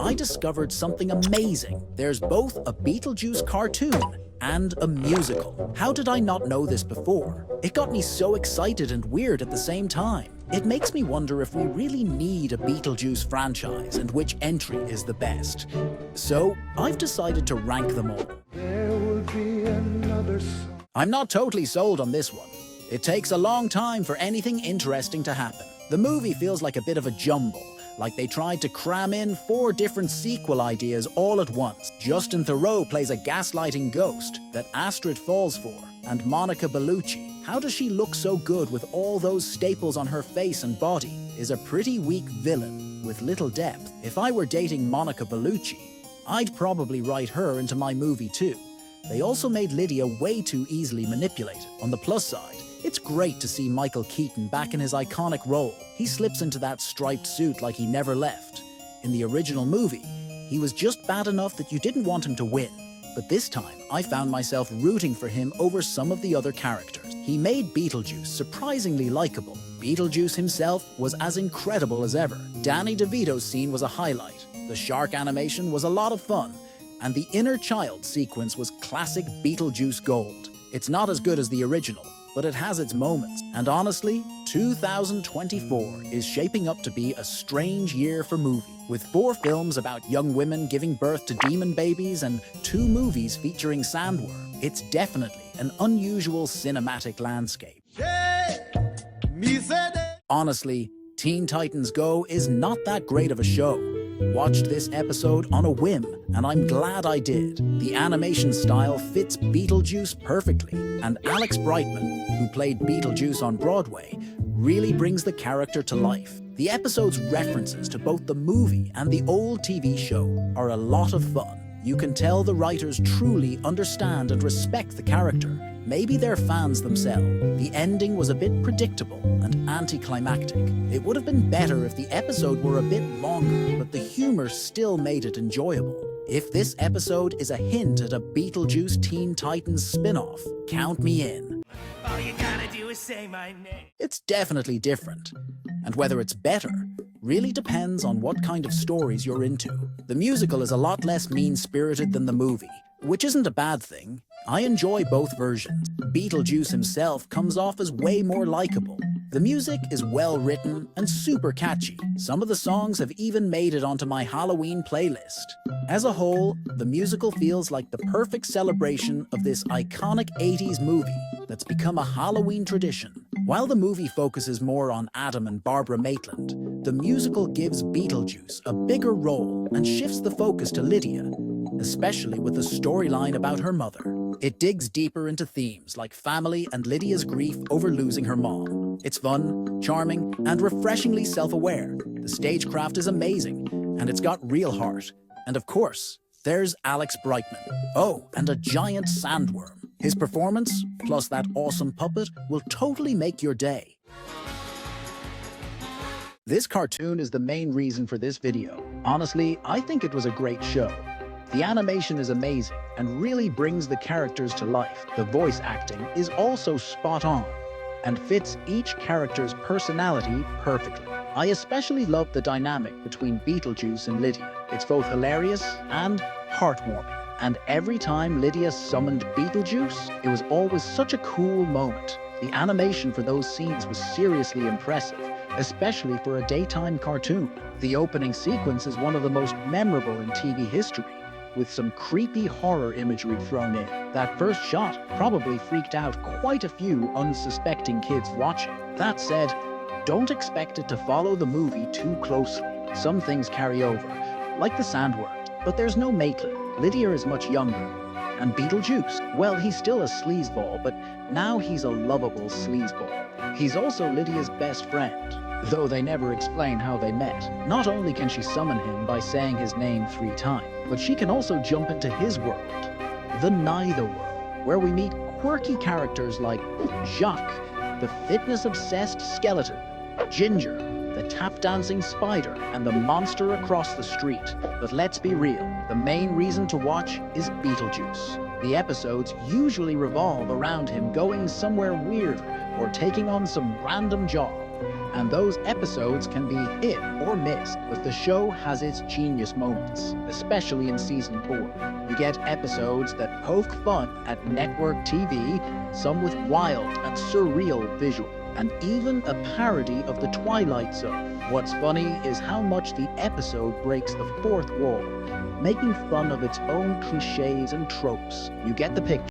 I discovered something amazing. There's both a Beetlejuice cartoon and a musical. How did I not know this before? It got me so excited and weird at the same time. It makes me wonder if we really need a Beetlejuice franchise and which entry is the best. So I've decided to rank them all. There will be another song. I'm not totally sold on this one. It takes a long time for anything interesting to happen. The movie feels like a bit of a jumble, like they tried to cram in 4 different sequel ideas all at once. Justin Theroux plays a gaslighting ghost that Astrid falls for, and Monica Bellucci, how does she look so good with all those staples on her face and body, is a pretty weak villain with little depth. If I were dating Monica Bellucci, I'd probably write her into my movie too. They also made Lydia way too easily manipulated. On the plus side, it's great to see Michael Keaton back in his iconic role. He slips into that striped suit like he never left. In the original movie, he was just bad enough that you didn't want him to win. But this time, I found myself rooting for him over some of the other characters. He made Beetlejuice surprisingly likable. Beetlejuice himself was as incredible as ever. Danny DeVito's scene was a highlight. The shark animation was a lot of fun. And the inner child sequence was classic Beetlejuice gold. It's not as good as the original, but it has its moments. And honestly, 2024 is shaping up to be a strange year for movies. With 4 films about young women giving birth to demon babies and 2 movies featuring sandworm, it's definitely an unusual cinematic landscape. Honestly, Teen Titans Go is not that great of a show. Watched this episode on a whim, and I'm glad I did. The animation style fits Beetlejuice perfectly, and Alex Brightman, who played Beetlejuice on Broadway, really brings the character to life. The episode's references to both the movie and the old TV show are a lot of fun. You can tell the writers truly understand and respect the character. Maybe they're fans themselves. The ending was a bit predictable and anticlimactic. It would have been better if the episode were a bit longer, but the humor still made it enjoyable. If this episode is a hint at a Beetlejuice Teen Titans spin-off, count me in. All you gotta do is say my name. It's definitely different. And whether it's better really depends on what kind of stories you're into. The musical is a lot less mean-spirited than the movie, which isn't a bad thing. I enjoy both versions. Beetlejuice himself comes off as way more likable. The music is well written and super catchy. Some of the songs have even made it onto my Halloween playlist. As a whole, the musical feels like the perfect celebration of this iconic 80s movie that's become a Halloween tradition. While the movie focuses more on Adam and Barbara Maitland, the musical gives Beetlejuice a bigger role and shifts the focus to Lydia, especially with the storyline about her mother. It digs deeper into themes like family and Lydia's grief over losing her mom. It's fun, charming, and refreshingly self-aware. The stagecraft is amazing, and it's got real heart. And of course, there's Alex Brightman. Oh, and a giant sandworm. His performance, plus that awesome puppet, will totally make your day. This cartoon is the main reason for this video. Honestly, I think it was a great show. The animation is amazing and really brings the characters to life. The voice acting is also spot on and fits each character's personality perfectly. I especially love the dynamic between Beetlejuice and Lydia. It's both hilarious and heartwarming. And every time Lydia summoned Beetlejuice, it was always such a cool moment. The animation for those scenes was seriously impressive, especially for a daytime cartoon. The opening sequence is one of the most memorable in TV history, with some creepy horror imagery thrown in. That first shot probably freaked out quite a few unsuspecting kids watching. That said, don't expect it to follow the movie too closely. Some things carry over, like the sandworms, but there's no Maitland. Lydia is much younger. And Beetlejuice, well, he's still a sleazeball, but now he's a lovable sleazeball. He's also Lydia's best friend, though they never explain how they met. Not only can she summon him by saying his name 3 times, but she can also jump into his world, the Neither World, where we meet quirky characters like Jacques, the fitness-obsessed skeleton, Ginger, the tap-dancing spider, and the monster across the street. But let's be real, the main reason to watch is Beetlejuice. The episodes usually revolve around him going somewhere weird or taking on some random job. And those episodes can be hit or miss, but the show has its genius moments, especially in season 4. You get episodes that poke fun at network TV, some with wild and surreal visual, and even a parody of The Twilight Zone. What's funny is how much the episode breaks the fourth wall, making fun of its own cliches and tropes. You get the picture.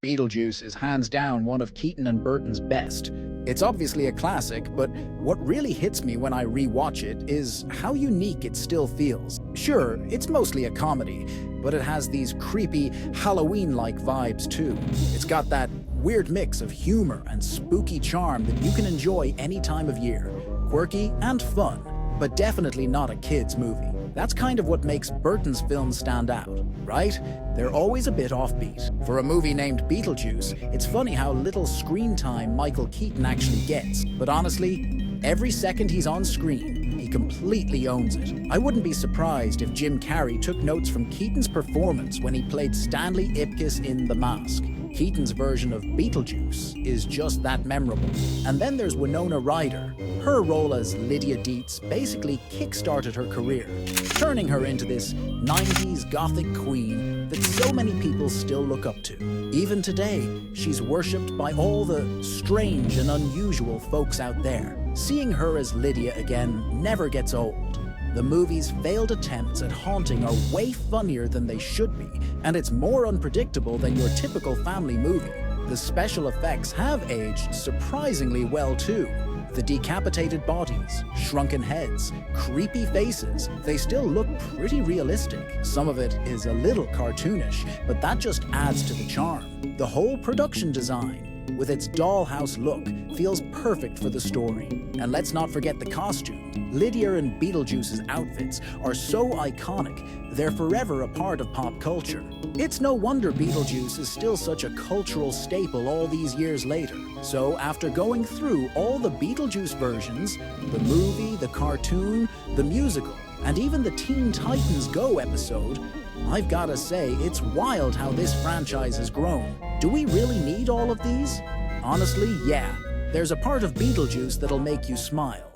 Beetlejuice is hands down one of Keaton and Burton's best. It's obviously a classic, but what really hits me when I rewatch it is how unique it still feels. Sure, it's mostly a comedy, but it has these creepy, Halloween-like vibes too. It's got that weird mix of humor and spooky charm that you can enjoy any time of year. Quirky and fun, but definitely not a kid's movie. That's kind of what makes Burton's films stand out, right? They're always a bit offbeat. For a movie named Beetlejuice, it's funny how little screen time Michael Keaton actually gets. But honestly, every second he's on screen, he completely owns it. I wouldn't be surprised if Jim Carrey took notes from Keaton's performance when he played Stanley Ipkiss in The Mask. Keaton's version of Beetlejuice is just that memorable. And then there's Winona Ryder. Her role as Lydia Dietz basically kick-started her career, turning her into this 90s gothic queen that so many people still look up to. Even today, she's worshipped by all the strange and unusual folks out there. Seeing her as Lydia again never gets old. The movie's failed attempts at haunting are way funnier than they should be, and it's more unpredictable than your typical family movie. The special effects have aged surprisingly well too. The decapitated bodies, shrunken heads, creepy faces, they still look pretty realistic. Some of it is a little cartoonish, but that just adds to the charm. The whole production design, with its dollhouse look, feels perfect for the story. And let's not forget the costume. Lydia and Beetlejuice's outfits are so iconic, they're forever a part of pop culture. It's no wonder Beetlejuice is still such a cultural staple all these years later. So after going through all the Beetlejuice versions, the movie, the cartoon, the musical, and even the Teen Titans Go episode, I've gotta say, it's wild how this franchise has grown. Do we really need all of these? Honestly, yeah. There's a part of Beetlejuice that'll make you smile.